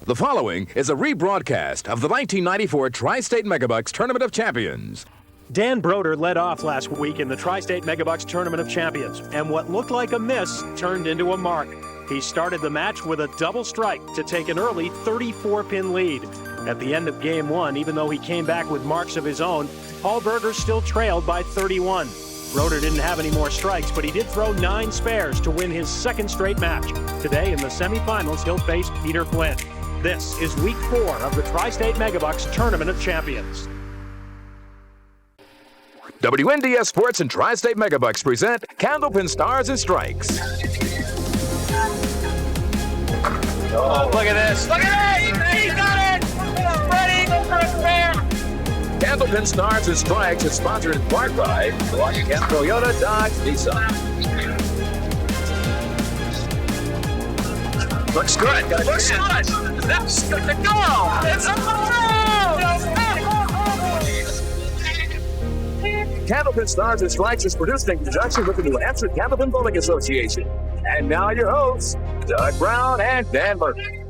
The following is a rebroadcast of the 1994 Tri-State Megabucks Tournament of Champions. Dan Brodeur led off last week in the Tri-State Megabucks Tournament of Champions, and what looked like a miss turned into a mark. He started the match with a double strike to take an early 34-pin lead. At the end of Game 1, even though he came back with marks of his own, Paul Berger still trailed by 31. Brodeur didn't have any more strikes, but he did throw 9 spares to win his second straight match. Today in the semifinals, he'll face Peter Flynn. This is Week 4 of the Tri-State Megabucks Tournament of Champions. WNDS Sports and Tri-State Megabucks present Candlepin Stars and Strikes. Oh, look at this. Look at it! He got it! Spread eagle for a spare! Candlepin Stars and Strikes is sponsored in part by Milwaukee Toyota, Dodge, Nissan. Looks good. Looks good. That's good to go. It's a Candlepin Stars and Strikes is produced in conjunction with the New Hampshire Candlepin Bowling Association. And now your hosts, Doug Brown and Dan Brodeur.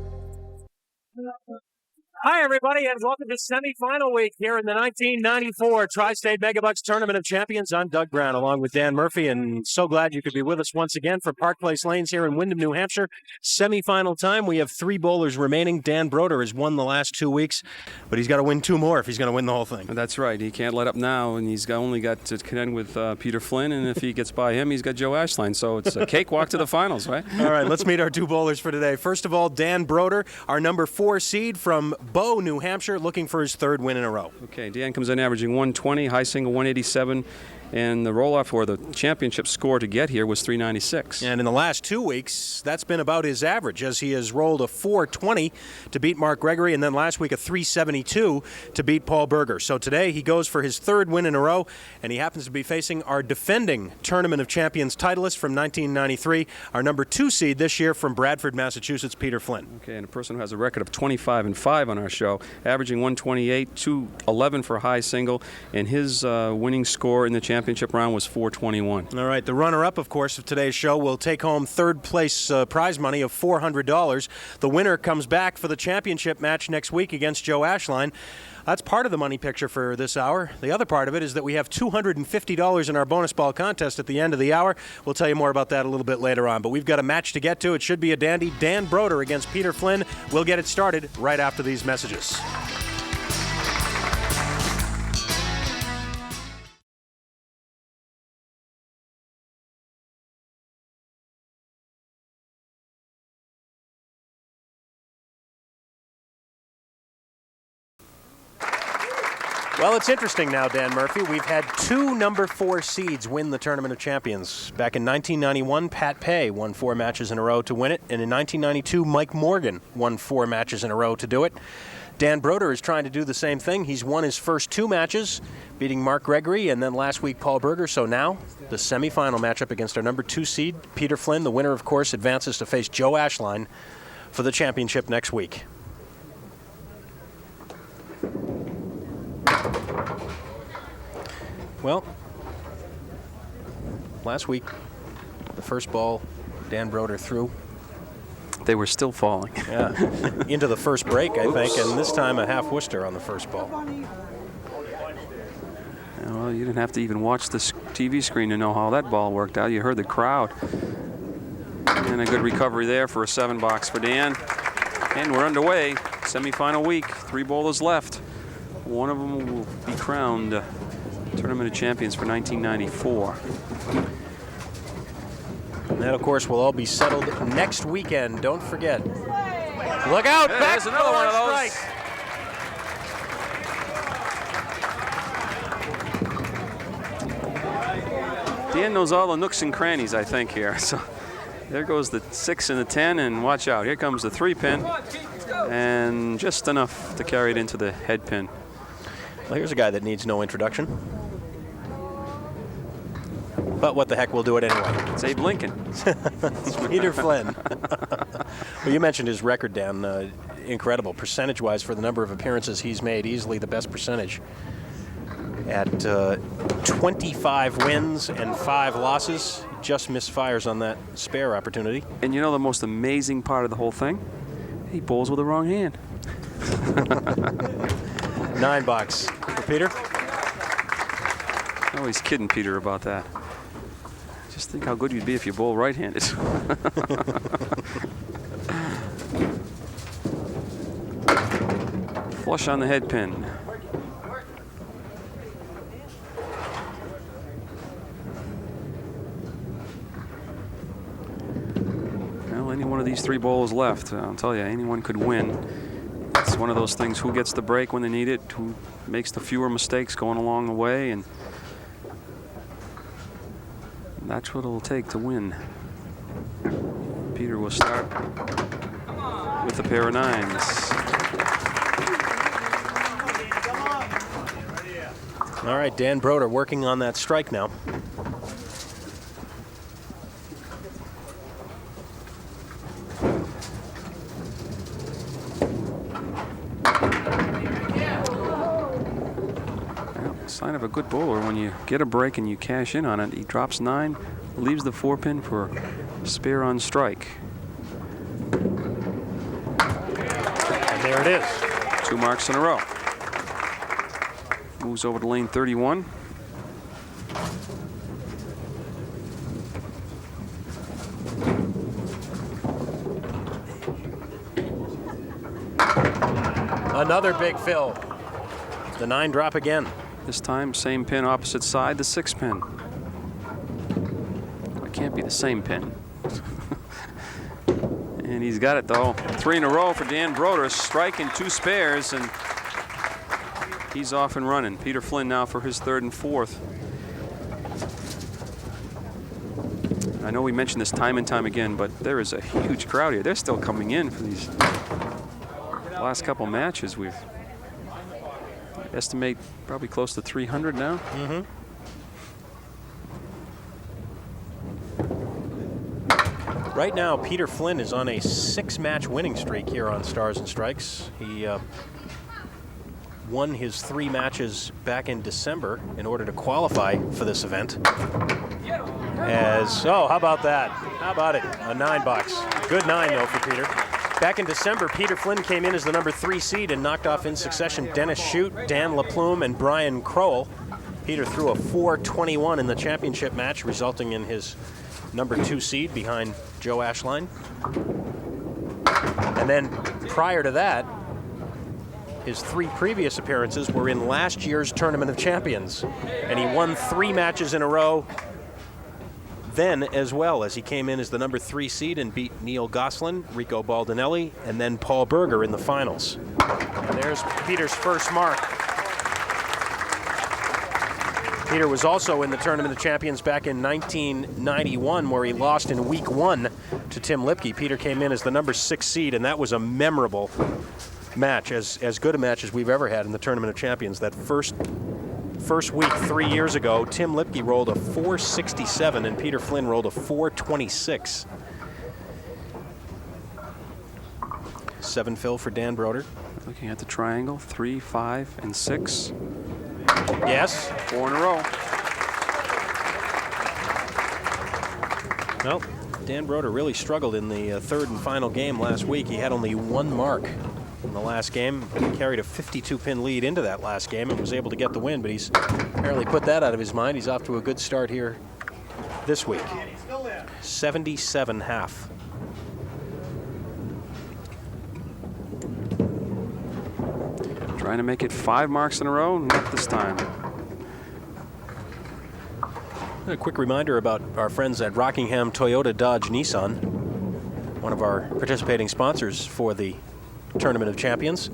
Hi, everybody, and welcome to semifinal week here in the 1994 Tri-State Megabucks Tournament of Champions. I'm Doug Brown, along with Dan Murphy, and so glad you could be with us once again for Park Place Lanes here in Windham, New Hampshire. Semifinal time. We have 3 bowlers remaining. Dan Brodeur has won the last 2 weeks, but he's got to win 2 more if he's going to win the whole thing. That's right. He can't let up now, and he's only got to contend with Peter Flynn, and if he gets by him, he's got Joe Ashline. So it's a cakewalk to the finals, right? All right, let's meet our 2 bowlers for today. First of all, Dan Brodeur, our number 4 seed from Bow, New Hampshire, looking for his 3rd win in a row. Okay, Dan comes in averaging 120, high single 187, and the roll-off or the championship score to get here was 396. And in the last 2 weeks, that's been about his average, as he has rolled a 420 to beat Mark Gregory, and then last week a 372 to beat Paul Berger. So today he goes for his 3rd win in a row, and he happens to be facing our defending Tournament of Champions titleist from 1993, our number 2 seed this year from Bradford, Massachusetts, Peter Flynn. Okay, and a person who has a record of 25-5 on our show, averaging 128, 211 for high single, and his winning score in the championship round was 421. All right, the runner-up, of course, of today's show will take home 3rd place prize money of $400. The winner comes back for the championship match next week against Joe Ashline. That's part of the money picture for this hour. The other part of it is that we have $250 in our bonus ball contest at the end of the hour. We'll tell you more about that a little bit later on. But we've got a match to get to. It should be a dandy. Dan Brodeur against Peter Flynn. We'll get it started right after these messages. Well, it's interesting now, Dan Murphy. We've had 2 number 4 seeds win the Tournament of Champions. Back in 1991, Pat Pay won 4 matches in a row to win it. And in 1992, Mike Morgan won 4 matches in a row to do it. Dan Brodeur is trying to do the same thing. He's won his first 2 matches, beating Mark Gregory and then last week Paul Berger. So now the semifinal matchup against our number 2 seed, Peter Flynn. The winner, of course, advances to face Joe Ashline for the championship next week. Well, last week, the first ball Dan Brodeur threw. They were still falling. Yeah, into the first break, I think, and this time a half Worcester on the first ball. Well, you didn't have to even watch the TV screen to know how that ball worked out. You heard the crowd. And a good recovery there for a 7-box for Dan. And we're underway. Semifinal week. 3 bowlers left. One of them will be crowned Tournament of Champions for 1994. And that, of course, will all be settled next weekend. Don't forget. Look out! Hey, back there's another one of those. Strike. Dan knows all the nooks and crannies, I think, here. So there goes the 6 and the 10, and watch out. Here comes the 3-pin, and just enough to carry it into the head pin. Well, here's a guy that needs no introduction. But what the heck, we'll do it anyway. It's Abe Lincoln. It's Peter Flynn. Well, you mentioned his record, Dan. Incredible. Percentage-wise, for the number of appearances he's made, easily the best percentage. At 25 wins and 5 losses. Just misfires on that spare opportunity. And you know the most amazing part of the whole thing? He bowls with the wrong hand. $9 for Peter. Oh, he's kidding Peter about that. Just think how good you'd be if you bowl right-handed. Flush on the head pin. Well, any one of these 3 bowls left, I'll tell you, anyone could win. It's one of those things, who gets the break when they need it, who makes the fewer mistakes going along the way, and that's what it'll take to win. Peter will start with a pair of 9s. All right, Dan Brodeur working on that strike now. Sign of a good bowler when you get a break and you cash in on it. He drops 9, leaves the 4-pin for spare on strike. And there it is. 2 marks in a row. Moves over to lane 31. Another big fill. The 9 drop again. This time, same pin, opposite side, the 6-pin. It can't be the same pin. And he's got it, though. 3 in a row for Dan Brodeur, striking 2 spares, and he's off and running. Peter Flynn now for his 3rd and 4th. I know we mentioned this time and time again, but there is a huge crowd here. They're still coming in for these last couple matches. We've estimate probably close to 300 now. Right now, Peter Flynn is on a 6-match winning streak here on Stars and Strikes. He won his 3 matches back in December in order to qualify for this event. Oh, how about that? How about it? A $9. Good 9, though, for Peter. Back in December, Peter Flynn came in as the number 3 seed and knocked off in succession Dennis Shute, Dan LaPlume, and Brian Crowell. Peter threw a 4.21 in the championship match, resulting in his number 2 seed behind Joe Ashline. And then prior to that, his 3 previous appearances were in last year's Tournament of Champions. And he won 3 matches in a row then as well, as he came in as the number 3 seed and beat Neil Gosselin, Rico Baldinelli, and then Paul Berger in the finals. And there's Peter's first mark. Peter was also in the Tournament of Champions back in 1991, where he lost in week 1 to Tim Lipke. Peter came in as the number 6 seed, and that was a memorable match, as good a match as we've ever had in the Tournament of Champions. That first week 3 years ago, Tim Lipke rolled a 4.67 and Peter Flynn rolled a 4.26. 7 fill for Dan Brodeur. Looking at the triangle, 3, 5, and 6. Yes. 4 in a row. Well, Dan Brodeur really struggled in the 3rd and final game last week. He had only 1 mark in the last game. He carried a 52-pin lead into that last game and was able to get the win, but he's apparently put that out of his mind. He's off to a good start here this week. 77.5. Trying to make it 5 marks in a row, not this time. A quick reminder about our friends at Rockingham Toyota Dodge Nissan, one of our participating sponsors for the Tournament of Champions.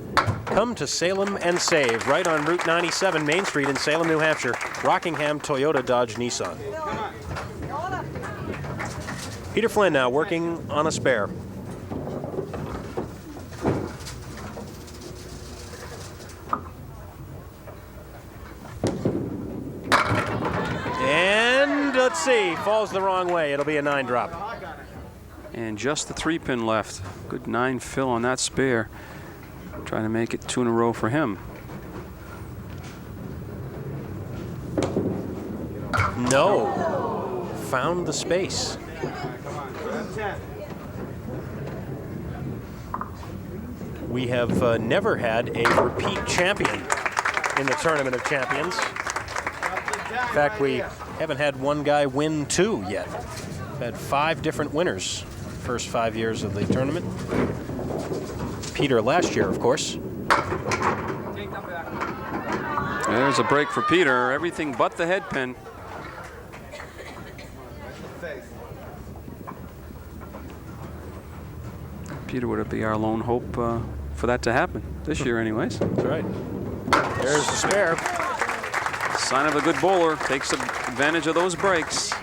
Come to Salem and save, right on Route 97 Main Street in Salem, New Hampshire. Rockingham Toyota Dodge Nissan. Peter Flynn now working on a spare. And let's see, falls the wrong way. It'll be a 9 drop. And just the 3-pin left. Good 9 fill on that spare. Trying to make it 2 in a row for him. No. Found the space. We have never had a repeat champion in the Tournament of Champions. In fact, we haven't had one guy win 2 yet. We've had 5 different winners first 5 years of the tournament. Peter last year, of course. There's a break for Peter. Everything but the head pin. Peter would be our lone hope for that to happen this year anyways. That's right. There's the spare. Sign of a good bowler. Takes advantage of those breaks.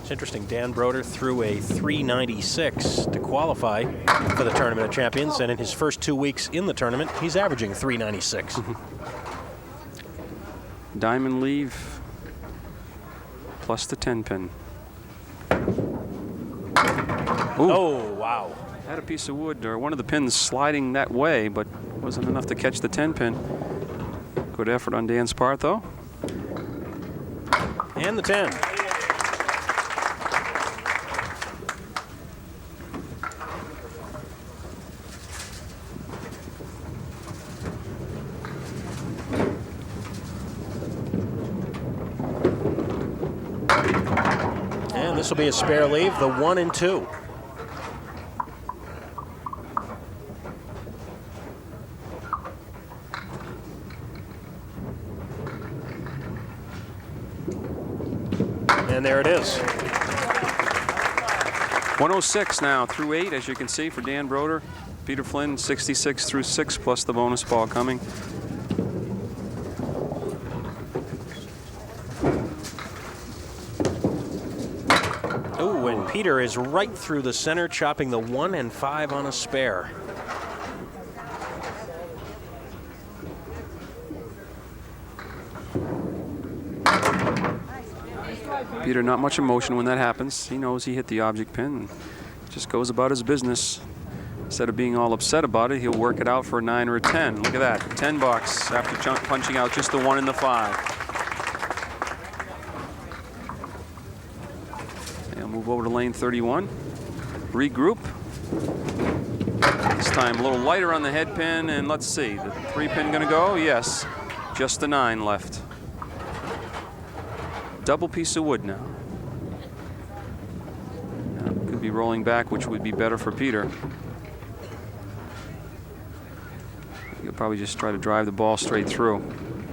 It's interesting, Dan Brodeur threw a 396 to qualify for the Tournament of Champions, and in his first 2 weeks in the tournament, he's averaging 396. Diamond leave plus the 10 pin. Ooh. Oh, wow. Had a piece of wood or one of the pins sliding that way, but wasn't enough to catch the 10 pin. Good effort on Dan's part, though. And the 10. And this will be a spare leave, the 1 and 2. And there it is. 106 now through 8, as you can see, for Dan Brodeur. Peter Flynn, 66 through 6, plus the bonus ball coming. Oh, and Peter is right through the center, chopping the 1 and 5 on a spare. Peter, not much emotion when that happens. He knows he hit the object pin and just goes about his business. Instead of being all upset about it, he'll work it out for a 9 or a 10. Look at that, 10 bucks after punching out just the 1 and the 5. He'll move over to lane 31, regroup. This time a little lighter on the head pin, and let's see, the 3 pin gonna go? Yes, just the 9 left. Double piece of wood now. Could be rolling back, which would be better for Peter. He'll probably just try to drive the ball straight through.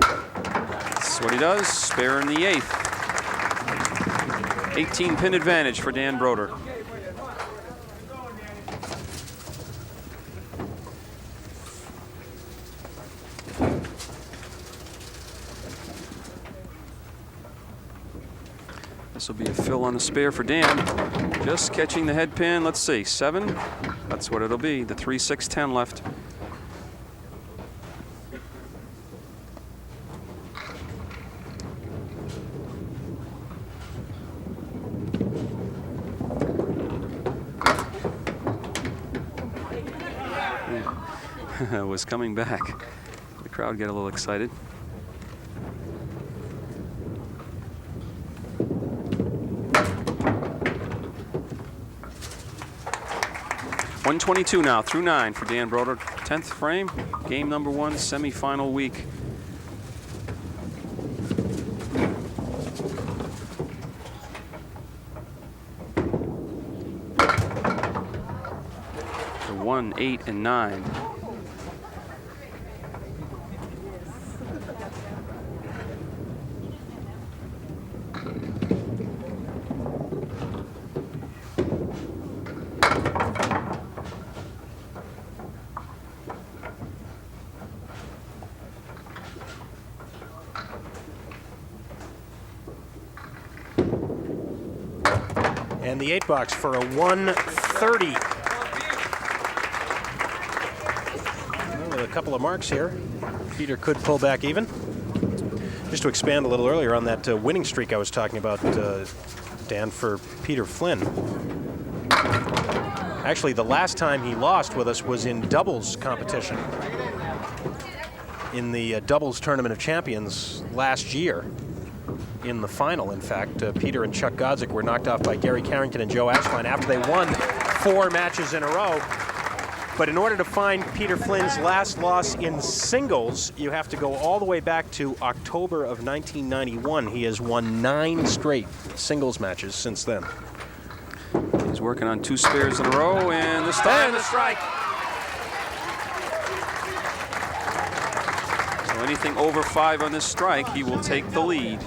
That's what he does. Spare in the 8th. 18 pin advantage for Dan Brodeur. This will be a fill on the spare for Dan. Just catching the head pin. Let's see, 7. That's what it'll be. The 3, 6, 10 left. Was coming back. The crowd get a little excited. .122 now through 9 for Dan Brodeur. 10th frame, game number 1, semi-final week. The 1, 8, and 9. And the 8 box for a 130. Well, with a couple of marks here, Peter could pull back even. Just to expand a little earlier on that winning streak I was talking about, Dan, for Peter Flynn. Actually, the last time he lost with us was in doubles competition in the doubles Tournament of Champions last year. in the final. In fact, Peter and Chuck Godzik were knocked off by Gary Carrington and Joe Ashline after they won 4 matches in a row. But in order to find Peter Flynn's last loss in singles, you have to go all the way back to October of 1991. He has won 9 straight singles matches since then. He's working on 2 spares in a row, and the start and the strike. So anything over 5 on this strike, he will take the lead.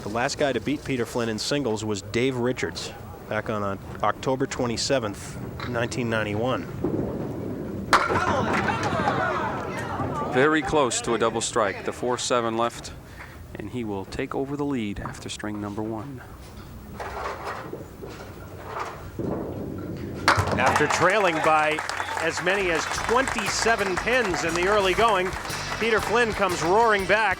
The last guy to beat Peter Flynn in singles was Dave Richards back on October 27th, 1991. Very close to a double strike. The 4-7 left, and he will take over the lead after string number 1. After trailing by as many as 27 pins in the early going, Peter Flynn comes roaring back,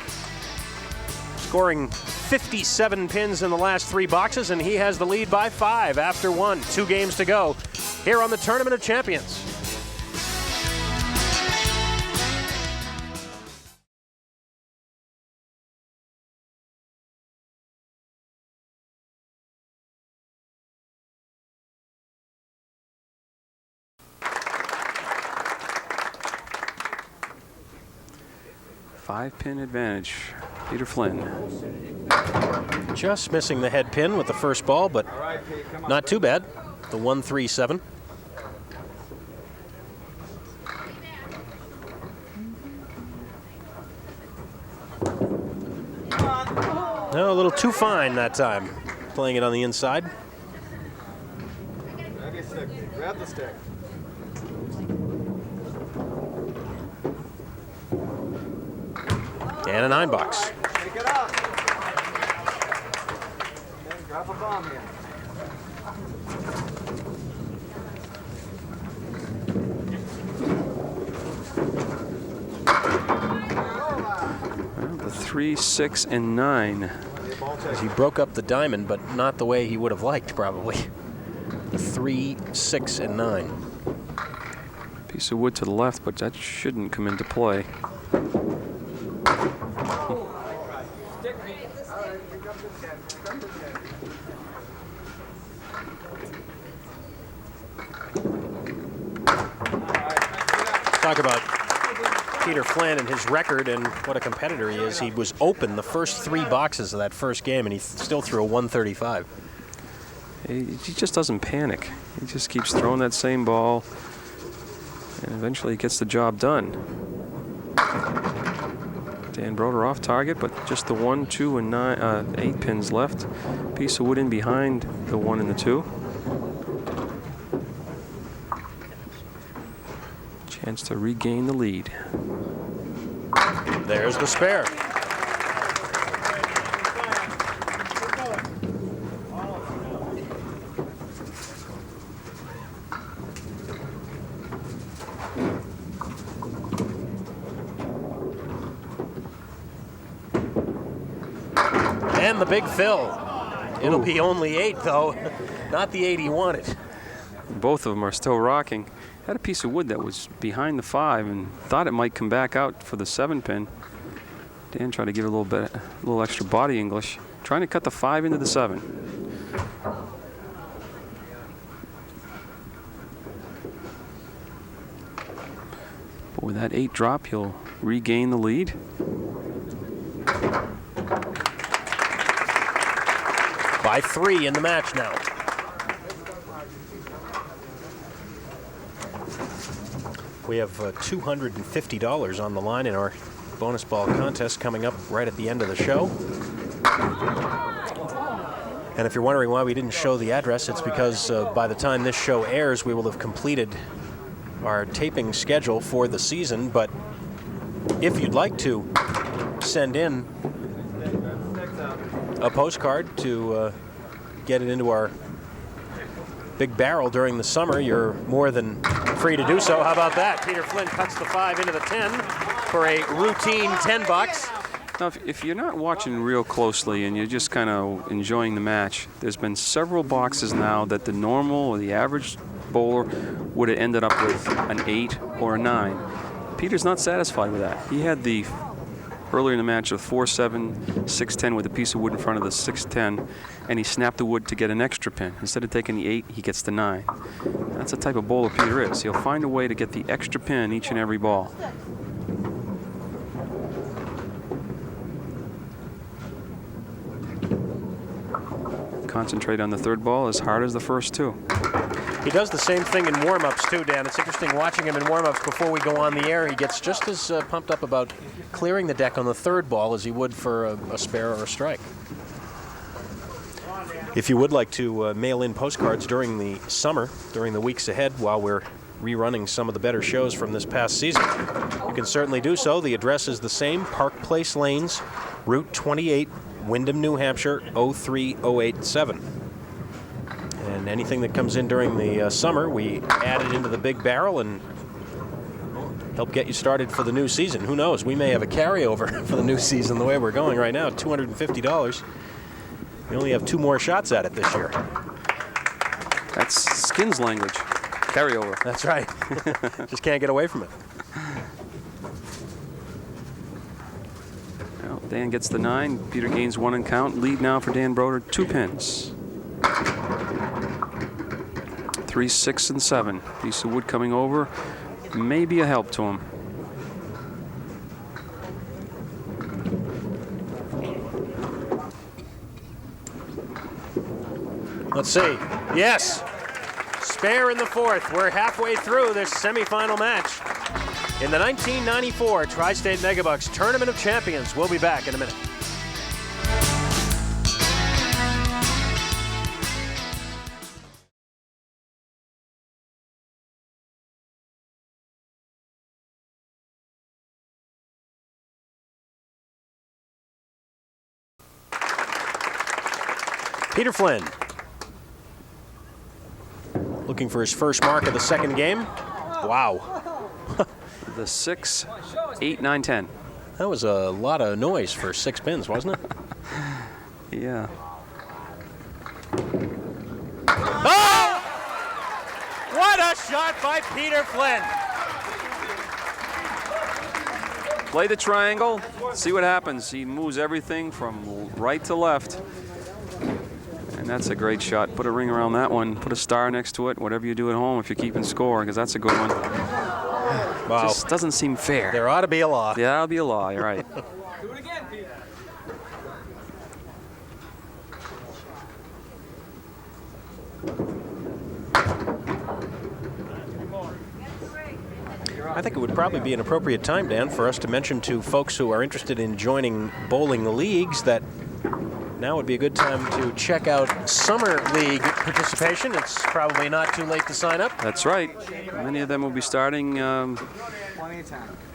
scoring 57 pins in the last 3 boxes, and he has the lead by 5 after 1. 2 games to go here on the Tournament of Champions. Five-pin advantage, Peter Flynn. Just missing the head pin with the first ball, but not too bad. The 1-3-7. No, a little too fine that time. Playing it on the inside. Grab your stick. Grab the stick. And a 9 box. Take it up. Okay, drop a bomb here. Well, the 3, 6, and 9. He broke up the diamond, but not the way he would have liked, probably. The 3, 6, and 9. Piece of wood to the left, but that shouldn't come into play. Talk about Peter Flynn and his record and what a competitor he is. He was open the first 3 boxes of that first game, and he still threw a 135. He just doesn't panic. He just keeps throwing that same ball, and eventually he gets the job done. Dan Brodeur off target, but just the 1, 2, and 8 pins left. Piece of wood in behind the 1 and the 2. Chance to regain the lead. There's the spare. And the big fill. It'll be only 8, though, not the 8 he wanted. Both of them are still rocking. Had a piece of wood that was behind the 5 and thought it might come back out for the 7-pin. Dan tried to give it a little extra body English, trying to cut the 5 into the 7. But with that 8 drop, he'll regain the lead. By 3 in the match now. We have $250 on the line in our bonus ball contest coming up right at the end of the show. And if you're wondering why we didn't show the address, it's because by the time this show airs, we will have completed our taping schedule for the season. But if you'd like to send in a postcard to get it into our big barrel during the summer, you're more than free to do so. How about that? Peter Flynn cuts the 5 into the 10 for a routine 10 bucks. Now, if you're not watching real closely and you're just kind of enjoying the match, there's been several boxes now that the normal or the average bowler would have ended up with an 8 or a 9. Peter's not satisfied with that. He had the earlier in the match of 4-7, 6-10 with a piece of wood in front of the 6-10, and he snapped the wood to get an extra pin. Instead of taking the 8, he gets the 9. That's the type of bowler Peter is. He'll find a way to get the extra pin each and every ball. Concentrate on the third ball as hard as the first two. He does the same thing in warm-ups too, Dan. It's interesting watching him in warm-ups before we go on the air. He gets just as pumped up about clearing the deck on the third ball as he would for a spare or a strike. If you would like to mail in postcards during the summer, during the weeks ahead, while we're rerunning some of the better shows from this past season, you can certainly do so. The address is the same, Park Place Lanes, Route 28, Windham, New Hampshire, 03087. And anything that comes in during the summer, we add it into the big barrel and help get you started for the new season. Who knows? We may have a carryover for the new season the way we're going right now, $250. We only have 2 more shots at it this year. That's Skins language. Carryover. That's right. Just can't get away from it. Well, Dan gets the 9. Peter gains 1 in count. Lead now for Dan Brodeur, 2 pins. 3, 6, and 7. Piece of wood coming over. May be a help to him. Let's see. Yes. Spare in the 4th. We're halfway through this semifinal match in the 1994 Tri-State Megabucks Tournament of Champions. We'll be back in a minute. Peter Flynn looking for his first mark of the second game. Wow. The 6, 8, 9, 10. That was a lot of noise for 6 pins, wasn't it? Yeah. Oh! What a shot by Peter Flynn. Play the triangle, see what happens. He moves everything from right to left. And that's a great shot. Put a ring around that one. Put a star next to it. Whatever you do at home if you're keeping score, because that's a good one. Wow. Just doesn't seem fair. There ought to be a law. Yeah, that'll be a law. You're right. Do it again, Pete. I think it would probably be an appropriate time, Dan, for us to mention to folks who are interested in joining bowling leagues that now would be a good time to check out Summer League participation. It's probably not too late to sign up. That's right. Many of them will be starting in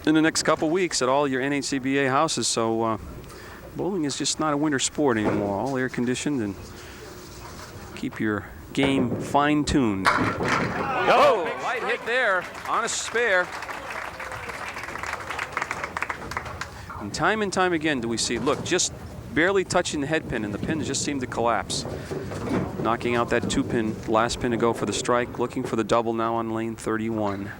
the next couple weeks at all your NHCBA houses. So bowling is just not a winter sport anymore. All air conditioned, and keep your game fine-tuned. Oh, light hit there on a spare. And time again do we see, look, just barely touching the head pin, and the pins just seem to collapse. Knocking out that 2-pin, last pin to go for the strike, looking for the double now on lane 31.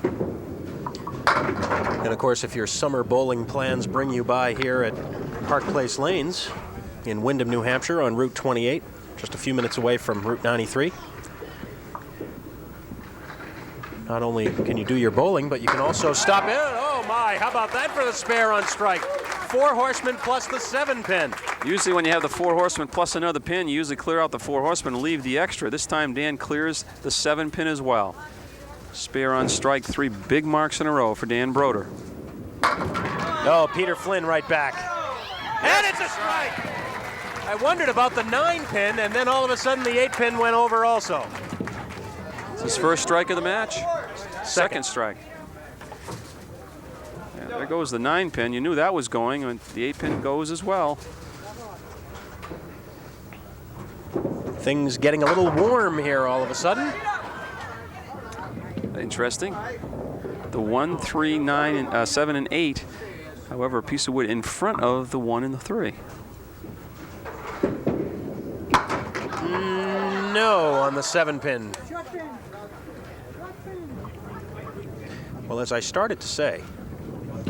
And of course, if your summer bowling plans bring you by here at Park Place Lanes in Windham, New Hampshire on Route 28, just a few minutes away from Route 93, not only can you do your bowling, but you can also stop in. Oh my, how about that for the spare on strike? 4 horsemen plus the 7-pin. Usually when you have the 4 horsemen plus another pin, you usually clear out the 4 horsemen and leave the extra. This time Dan clears the 7-pin as well. Spare on strike, 3 big marks in a row for Dan Brodeur. Oh, Peter Flynn right back. And it's a strike! I wondered about the 9-pin, and then all of a sudden the 8-pin went over also. It's his first strike of the match. Second strike. Yeah, there goes the 9-pin. You knew that was going, and the 8-pin goes as well. Things getting a little warm here all of a sudden. Interesting. The 1, 3, 9, and 7, and 8. However, a piece of wood in front of the 1 and the 3. no on the 7-pin. Well, as I started to say,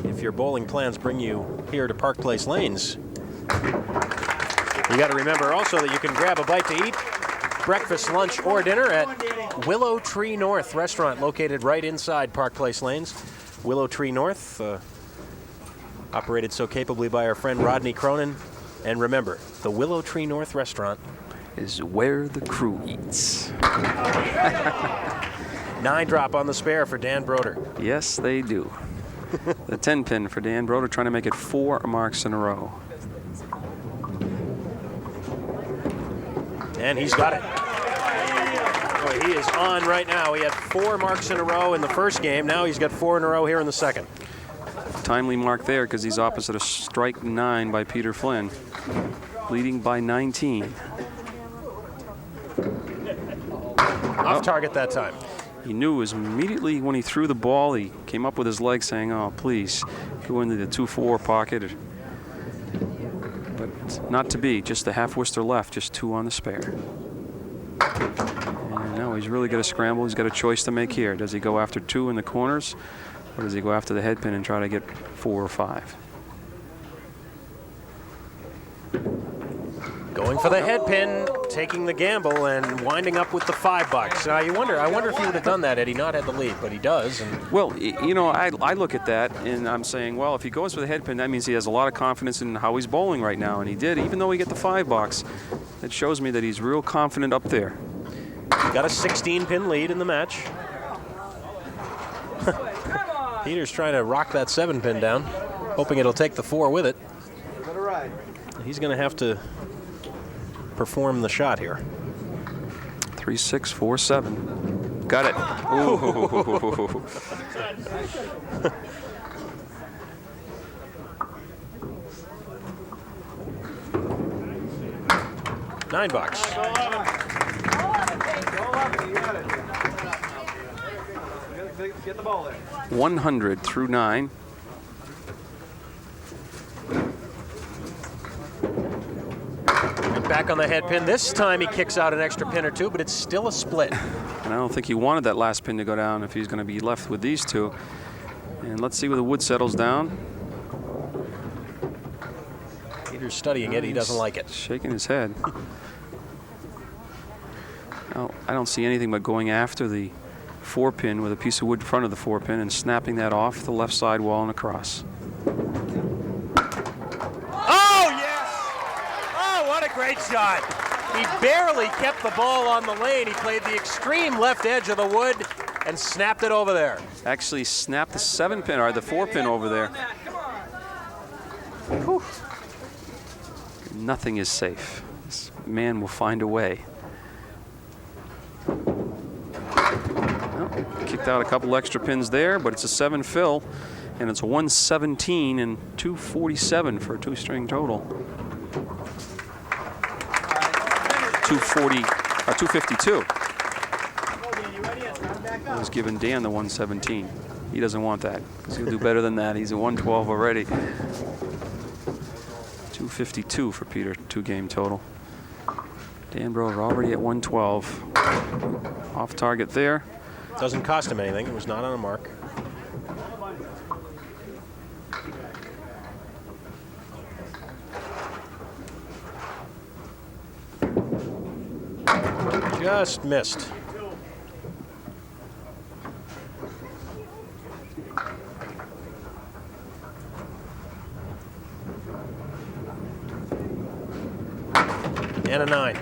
if your bowling plans bring you here to Park Place Lanes, you got to remember also that you can grab a bite to eat, breakfast, lunch, or dinner at Willow Tree North restaurant located right inside Park Place Lanes. Willow Tree North, operated so capably by our friend Rodney Cronin. And remember, the Willow Tree North restaurant is where the crew eats. 9-drop on the spare for Dan Brodeur. Yes, they do. The 10-pin for Dan Brodeur, trying to make it 4 marks in a row. And he's got it. Boy, he is on right now. He had 4 marks in a row in the first game. Now he's got 4 in a row here in the second. Timely mark there because he's opposite of strike 9 by Peter Flynn, leading by 19. Off target that time. He knew immediately when he threw the ball, he came up with his leg saying, oh, please, go into the 2-4 pocket. But not to be, just the half whister left, just 2 on the spare. And now he's really got to scramble. He's got a choice to make here. Does he go after 2 in the corners, or does he go after the head pin and try to get 4 or 5? Going for the head pin, taking the gamble, and winding up with the $5. Now you wonder, I wonder if he would have done that had he not had the lead, but he does. And well, you know, I look at that and I'm saying, well, if he goes for the head pin, that means he has a lot of confidence in how he's bowling right now, and he did, even though he get the $5. That shows me that he's real confident up there. Got a 16-pin lead in the match. Peter's trying to rock that 7-pin down, hoping it'll take the 4 with it. He's going to have to perform the shot here. 3, 6, 4, 7. Got it. Ooh. $9. Get the ball there. 100 through 9. Back on the head pin. This time he kicks out an extra pin or 2, but it's still a split. And I don't think he wanted that last pin to go down if he's going to be left with these 2. And let's see where the wood settles down. Peter's studying it. He doesn't like it. Shaking his head. Now, I don't see anything but going after the 4-pin with a piece of wood in front of the 4-pin and snapping that off the left side wall and across. What a great shot. He barely kept the ball on the lane. He played the extreme left edge of the wood and snapped it over there. Actually snapped the 7-pin or the 4-pin over there. Whew. Nothing is safe. This man will find a way. Well, kicked out a couple extra pins there, but it's a 7 fill, and it's a 117 and 247 for a 2-string total. 252. I was giving Dan the 117. He doesn't want that because he'll do better than that. He's at 112 already. 252 for Peter, 2-game total. Dan Brodeur already at 112. Off target there. Doesn't cost him anything. It was not on a mark. Just missed. And a 9.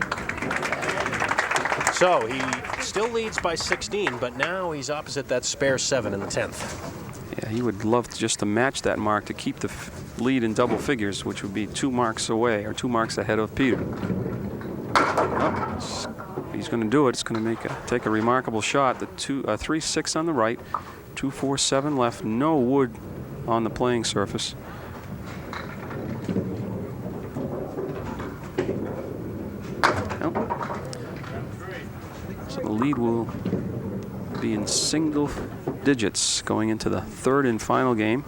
So he still leads by 16, but now he's opposite that spare 7 in the 10th. Yeah, he would love just to match that mark to keep the lead in double figures, which would be 2 marks away or 2 marks ahead of Peter. Oh, he's going to do it. It's going to take a remarkable shot. The 3-6 on the right, 2-4-7 left. No wood on the playing surface. So the lead will be in single digits going into the 3rd and final game.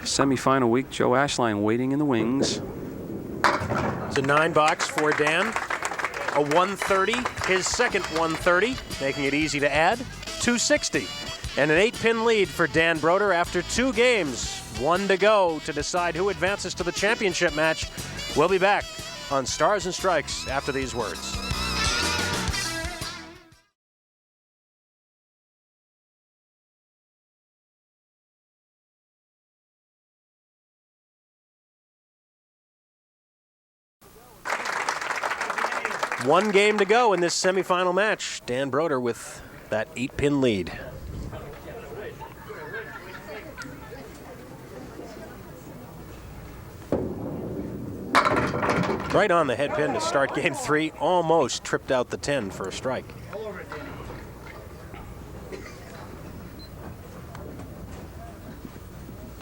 Semi-final week. Joe Ashline waiting in the wings. It's a $9 for Dan. a 130, his second 130, making it easy to add, 260. And an 8-pin lead for Dan Brodeur after 2 games. 1 to go to decide who advances to the championship match. We'll be back on Stars and Strikes after these words. One game to go in this semifinal match. Dan Brodeur with that 8-pin lead. Right on the head pin to start game 3. Almost tripped out the 10 for a strike.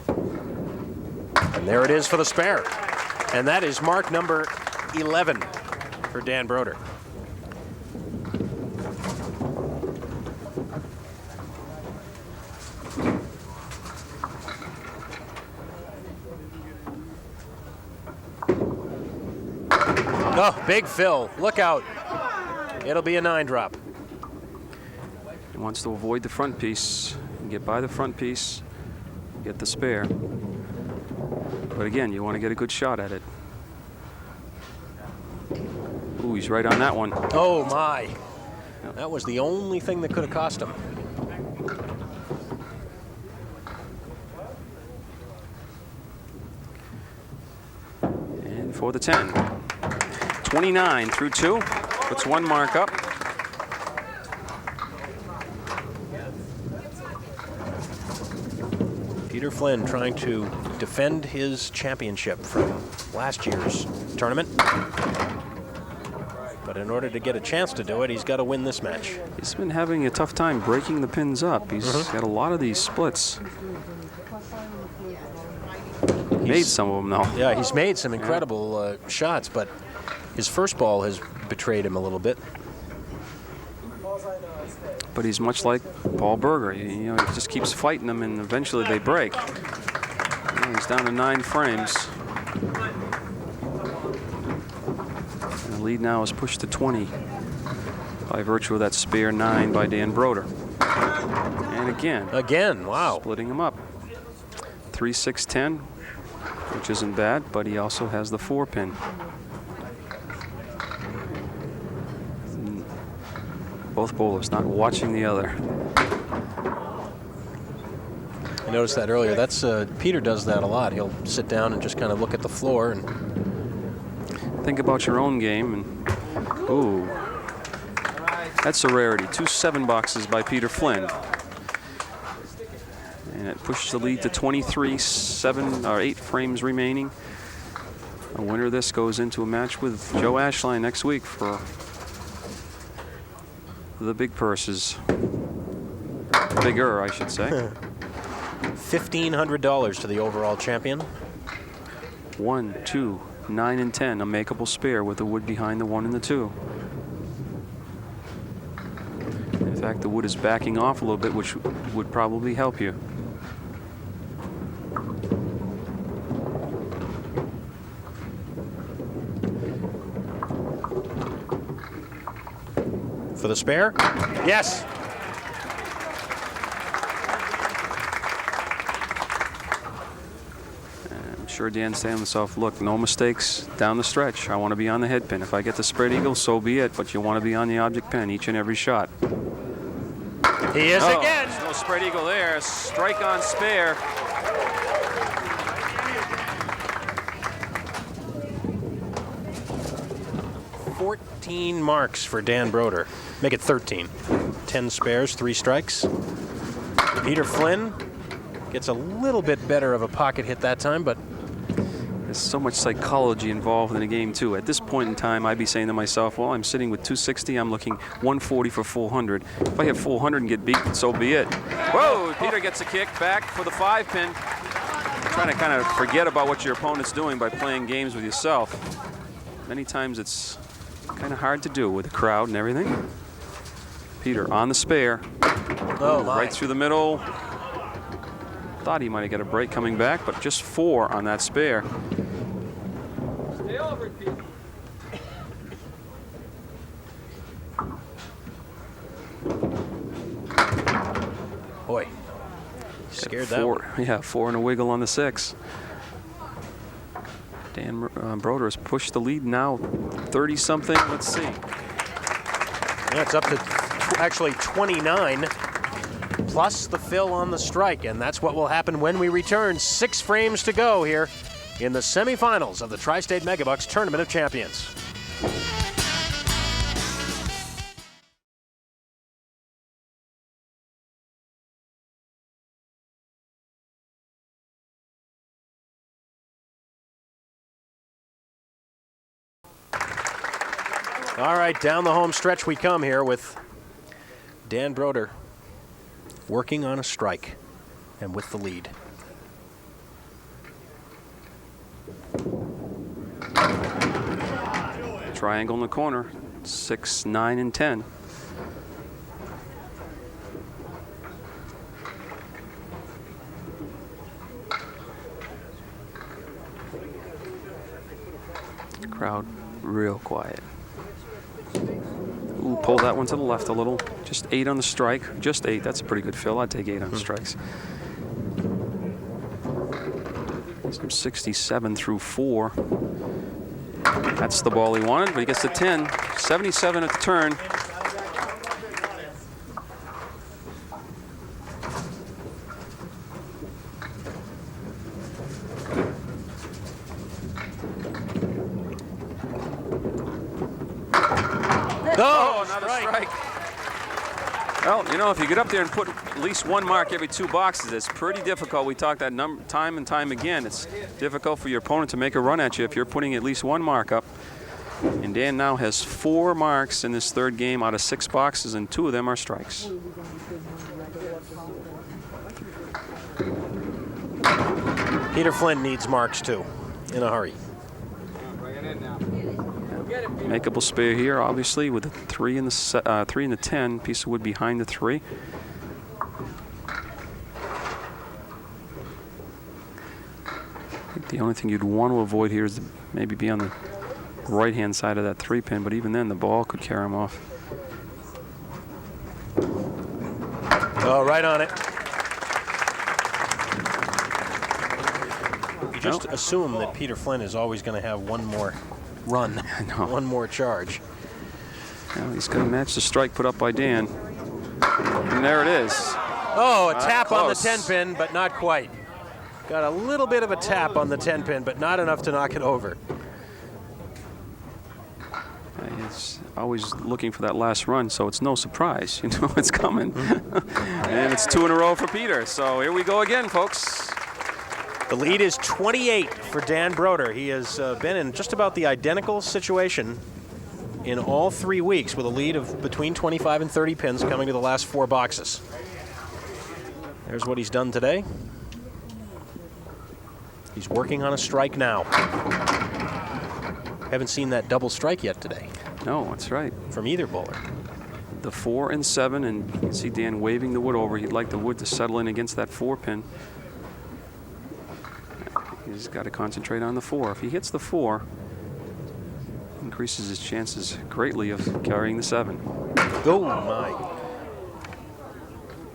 And there it is for the spare. And that is mark number 11 for Dan Brodeur. Oh, big fill. Look out. It'll be a 9-drop. He wants to avoid the front piece, get by the front piece, get the spare. But again, you want to get a good shot at it. Ooh, he's right on that one. Oh, my. That was the only thing that could have cost him. And for the 10. 29 through 2. Puts 1 mark up. Peter Flynn trying to defend his championship from last year's tournament. But in order to get a chance to do it, he's got to win this match. He's been having a tough time breaking the pins up. He's got a lot of these splits. Made some of them, though. Yeah, he's made some incredible shots, but his first ball has betrayed him a little bit. But he's much like Paul Berger. You know, he just keeps fighting them, and eventually they break. You know, he's down to 9 frames. And the lead now is pushed to 20 by virtue of that spare 9 by Dan Brodeur. And again, wow. Splitting him up. 3-6-10, which isn't bad, but he also has the 4-pin. Both bowlers not watching the other. I noticed that earlier. That's Peter does that a lot. He'll sit down and just kind of look at the floor and think about your own game. And ooh, that's a rarity. 2 7-boxes by Peter Flynn, and it pushes the lead to 23. 8 frames remaining. A winner of this goes into a match with Joe Ashline next week for the big purses. Bigger, I should say. $1,500 to the overall champion. 1, 2, 9, and 10. A makeable spare with the wood behind the 1 and the 2. In fact, the wood is backing off a little bit, which would probably help you. For the spare? Yes. I'm sure Dan's saying to himself, look, no mistakes down the stretch. I want to be on the head pin. If I get the spread eagle, so be it. But you want to be on the object pin each and every shot. He is again. There's no spread eagle there. Strike on spare. $14 marks for Dan Brodeur. Make it 13. 10 spares, 3 strikes. Peter Flynn gets a little bit better of a pocket hit that time, but there's so much psychology involved in the game, too. At this point in time, I'd be saying to myself, well, I'm sitting with 260. I'm looking 140 for 400. If I hit 400 and get beat, so be it. Whoa, Peter gets a kick back for the 5-pin. Trying to kind of forget about what your opponent's doing by playing games with yourself. Many times it's kind of hard to do with the crowd and everything. Peter on the spare. Oh, my. Right through the middle. Thought he might have got a break coming back, but just 4 on that spare. Stay over, Pete. Boy, scared that one. Yeah, 4 and a wiggle on the 6. Dan Brodeur has pushed the lead now, 30-something. Let's see. Yeah, it's up to actually 29, plus the fill on the strike, and that's what will happen when we return. 6 frames to go here in the semifinals of the Tri-State Megabucks Tournament of Champions. All right, down the home stretch we come here with Dan Brodeur working on a strike and with the lead. Triangle in the corner, 6, 9, and 10. Crowd real quiet. Ooh, pull that one to the left a little. Just 8 on the strike. Just 8. That's a pretty good fill. I'd take 8 on the strikes. Some 67 through 4. That's the ball he wanted, but he gets to 10. 77 at the turn. Oh, another strike. Well, you know, if you get up there and put at least 1 mark every 2 boxes, it's pretty difficult. We talked that time and time again. It's difficult for your opponent to make a run at you if you're putting at least 1 mark up. And Dan now has 4 marks in this 3rd game out of 6 boxes, and 2 of them are strikes. Peter Flynn needs marks too, in a hurry. Makeable spare here, obviously, with the 3 and the 10. Piece of wood behind the 3. I think the only thing you'd want to avoid here is to maybe be on the right-hand side of that 3 pin, but even then, the ball could carry him off. Oh, right on it. You just assume that Peter Flynn is always going to have one more run, one more charge. Well, he's going to match the strike put up by Dan. And there it is. Oh, a tap on the 10 pin, but not quite. Got a little bit of a tap on the 10 pin, but not enough to knock it over. He's always looking for that last run, so it's no surprise. You know it's coming. And it's 2 in a row for Peter. So here we go again, folks. The lead is 28 for Dan Brodeur. He has been in just about the identical situation in all 3 weeks, with a lead of between 25 and 30 pins coming to the last 4 boxes. There's what he's done today. He's working on a strike now. Haven't seen that double strike yet today. No, that's right. From either bowler. The 4 and 7, and you can see Dan waving the wood over. He'd like the wood to settle in against that 4 pin. He's got to concentrate on the 4. If he hits the 4, increases his chances greatly of carrying the 7. Oh my.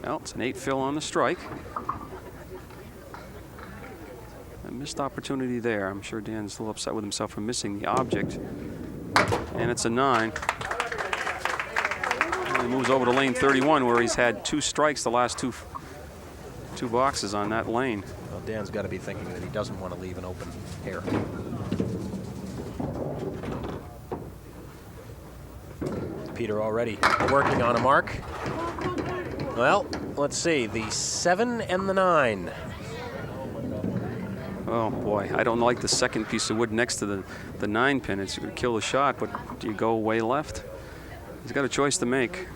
Well, it's an 8 fill on the strike. A missed opportunity there. I'm sure Dan's a little upset with himself for missing the object. And it's a 9. And he moves over to lane 31, where he's had 2 strikes the last two boxes on that lane. Well, Dan's got to be thinking that he doesn't want to leave an open hair. Peter already working on a mark. Well, let's see, the 7 and the 9. Oh boy, I don't like the second piece of wood next to the 9 pin. It's going to kill the shot, but do you go way left? He's got a choice to make.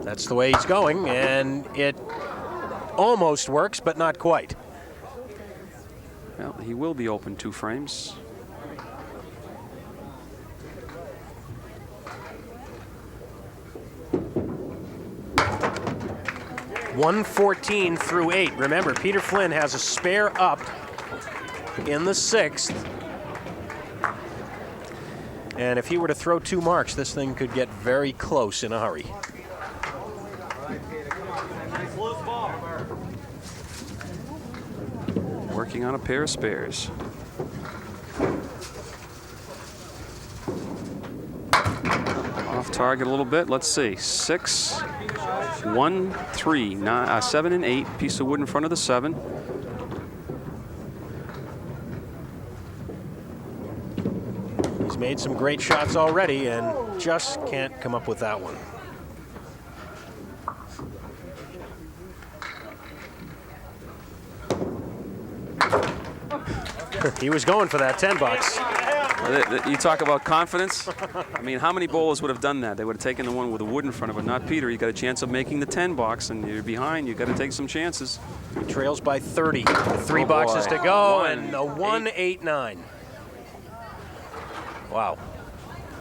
That's the way he's going, and it almost works, but not quite. Well, he will be open 2 frames. .114 through 8. Remember, Peter Flynn has a spare up in the 6th. And if he were to throw 2 marks, this thing could get very close in a hurry. working on a pair of spares. Off target a little bit. Let's see. 6, 1, 3, 7 and 8. Piece of wood in front of the 7. He's made some great shots already and just can't come up with that one. He was going for that 10 bucks. You talk about confidence. I mean, how many bowlers would have done that? They would have taken the one with the wood in front of it, not Peter. You got a chance of making the 10 box, and you're behind. You got to take some chances. He trails by 30. 3 boxes to go, and a 1-8-9. Wow.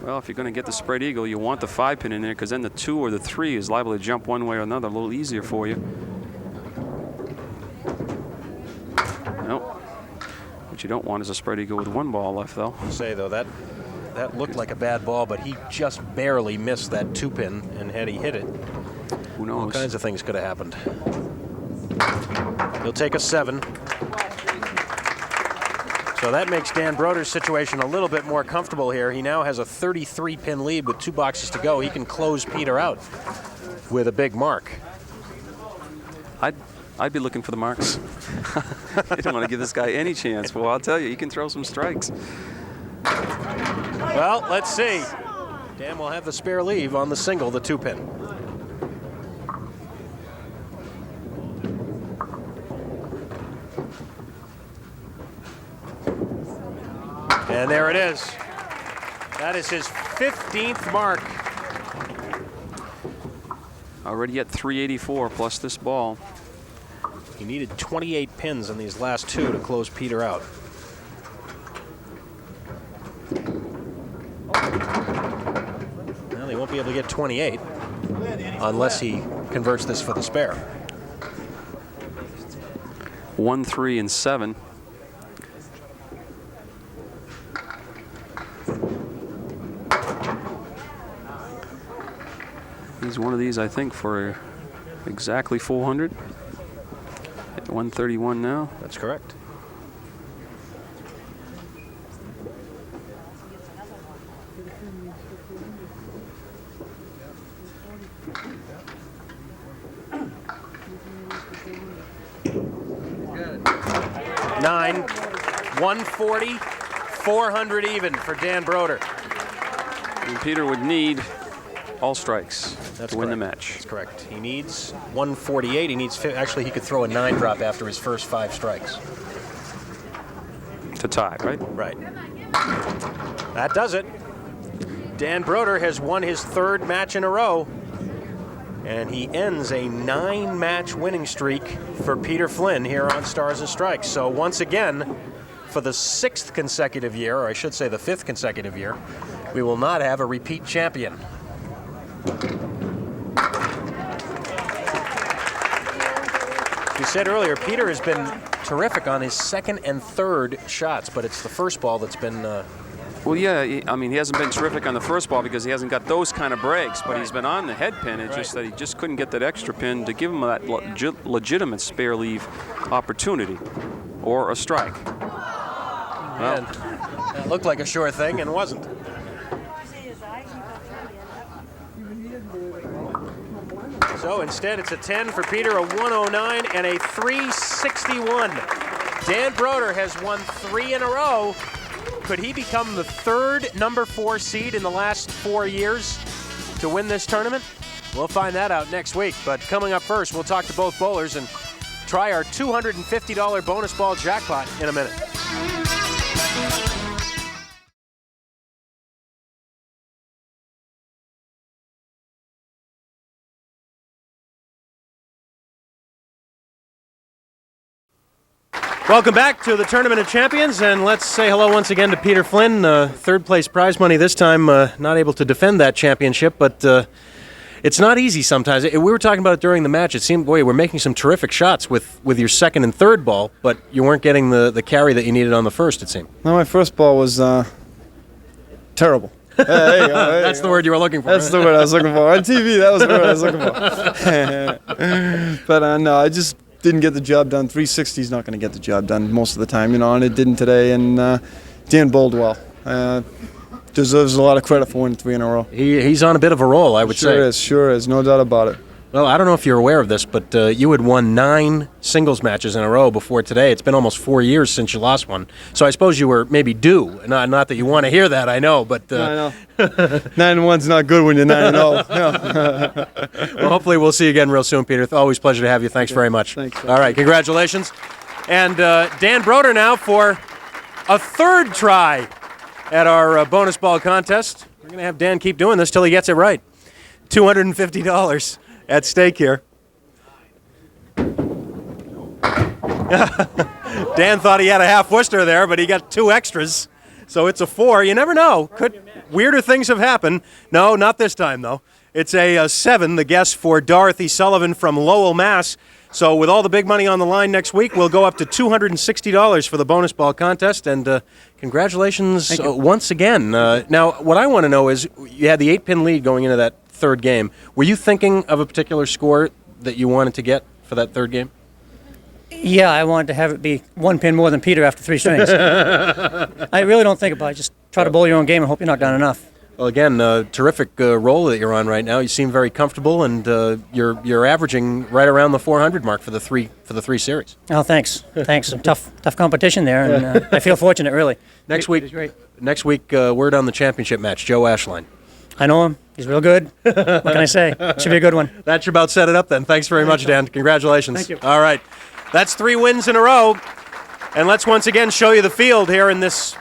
Well, if you're going to get the spread eagle, you want the 5 pin in there, because then the 2 or the 3 is liable to jump one way or another, a little easier for you. Nope. What you don't want is a spread eagle with 1 ball left, though. I'll say, though, that looked like a bad ball, but he just barely missed that 2 pin, and had he hit it, who knows? All kinds of things could have happened. He'll take a 7. So that makes Dan Brodeur's situation a little bit more comfortable here. He now has a 33-pin lead with 2 boxes to go. He can close Peter out with a big mark. I'd be looking for the marks. I don't want to give this guy any chance. Well, I'll tell you, he can throw some strikes. Well, let's see. Dan will have the spare leave on the single, the 2 pin. And there it is. That is his 15th mark. Already at 384 plus this ball. He needed 28 pins in these last 2 to close Peter out. Well, he won't be able to get 28 unless he converts this for the spare. 1, 3, and 7. He's one of these, I think, for exactly 400. At 131 now. That's correct. Nine, 140, 400 even for Dan Brodeur. And Peter would need all strikes to win the match. That's correct. He needs 148. He needs, actually, he could throw a 9 drop after his first 5 strikes. To tie, right? Right. That does it. Dan Brodeur has won his 3rd match in a row, and he ends a 9-match winning streak for Peter Flynn here on Stars and Strikes. So once again, for the 6th consecutive year, or I should say the 5th consecutive year, we will not have a repeat champion. You said earlier, Peter has been terrific on his 2nd and 3rd shots, but it's the first ball that's been... Well, yeah, I mean, he hasn't been terrific on the first ball because he hasn't got those kind of breaks, but he's been on the head pin. It's just that he just couldn't get that extra pin to give him that legitimate spare leave opportunity or a strike. Well, that looked like a sure thing and wasn't. So instead, it's a 10 for Peter, a 109, and a 361. Dan Brodeur has won 3 in a row. Could he become the 3rd number 4 seed in the last 4 years to win this tournament? We'll find that out next week. But coming up first, we'll talk to both bowlers and try our $250 bonus ball jackpot in a minute. Welcome back to the Tournament of Champions, and let's say hello once again to Peter Flynn. 3rd place prize money this time, not able to defend that championship, but it's not easy sometimes. We were talking about it during the match. It seemed, boy, we're making some terrific shots with your 2nd and 3rd ball, but you weren't getting the carry that you needed on the 1st, it seemed. No, my first ball was terrible. There you go. That's the word you were looking for. That's the word I was looking for. On TV, that was the word I was looking for. But no, didn't get the job done. 360 is not going to get the job done most of the time, and it didn't today. And Dan Brodeur deserves a lot of credit for winning 3 in a row. He's on a bit of a roll, I would say. Sure is, no doubt about it. Well, I don't know if you're aware of this, but you had won 9 singles matches in a row before today. It's been almost 4 years since you lost one. So I suppose you were maybe due. Not that you want to hear that, I know, but... I know. 9-1's not good when you're 9-0. Well, hopefully we'll see you again real soon, Peter. It's always a pleasure to have you. Thanks very much. Thanks. All right, congratulations. And Dan Brodeur now for a 3rd try at our bonus ball contest. We're going to have Dan keep doing this till he gets it right. $250 at stake here. Dan thought he had a half Worcester there, but he got 2 extras. So it's a 4. You never know. Weirder things have happened. No, not this time, though. It's a 7, the guess for Dorothy Sullivan from Lowell, Mass. So with all the big money on the line next week, we'll go up to $260 for the bonus ball contest. And congratulations once again. Now, what I want to know is, you had the 8-pin lead going into that 3rd game. Were you thinking of a particular score that you wanted to get for that 3rd game? Yeah, I wanted to have it be 1 pin more than Peter after 3 strings. I really don't think about it. Just try to bowl your own game and hope you knock down enough. Well, again, terrific roll that you're on right now. You seem very comfortable, and you're averaging right around the 400 mark for the three series. Oh, thanks. Some tough competition there, and I feel fortunate, really. Next week, word on the championship match, Joe Ashline. I know him. He's real good. What can I say? Should be a good one. That should about set it up then. Thanks very much, Dan. Congratulations. Thank you. All right. That's 3 wins in a row. And let's once again show you the field here in this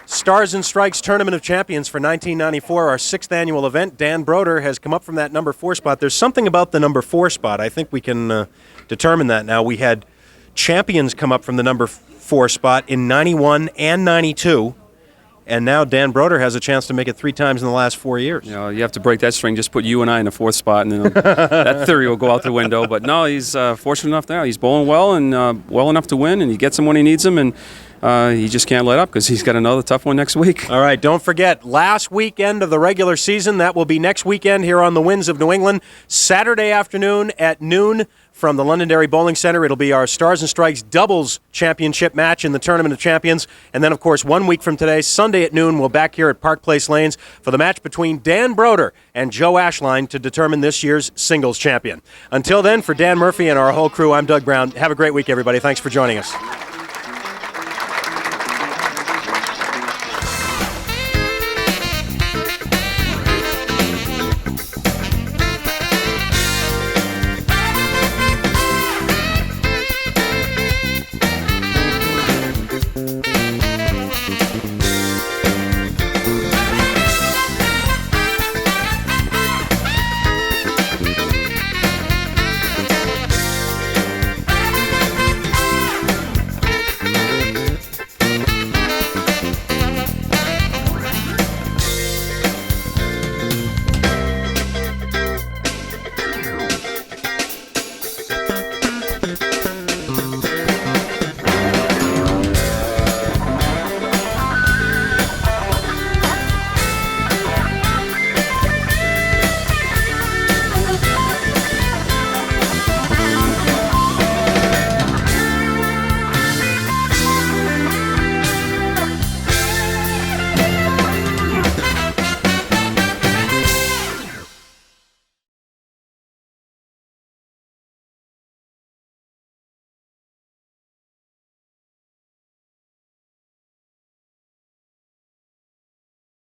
Stars and Strikes Tournament of Champions for 1994, our 6th annual event. Dan Brodeur has come up from that number 4 spot. There's something about the number 4 spot. I think we can determine that now. We had champions come up from the number 4 spot in 91 and 92. And now Dan Brodeur has a chance to make it 3 times in the last 4 years. You have to break that string. Just put you and I in the 4th spot, and then that theory will go out the window. But no, he's fortunate enough now. He's bowling well and well enough to win, and he gets him when he needs him, and he just can't let up because he's got another tough one next week. All right, don't forget, last weekend of the regular season. That will be next weekend here on the Winds of New England. Saturday afternoon at noon from the Londonderry Bowling Center. It'll be our Stars and Strikes doubles championship match in the Tournament of Champions. And then, of course, 1 week from today, Sunday at noon, we're back here at Park Place Lanes for the match between Dan Brodeur and Joe Ashline to determine this year's singles champion. Until then, for Dan Murphy and our whole crew, I'm Doug Brown. Have a great week, everybody. Thanks for joining us.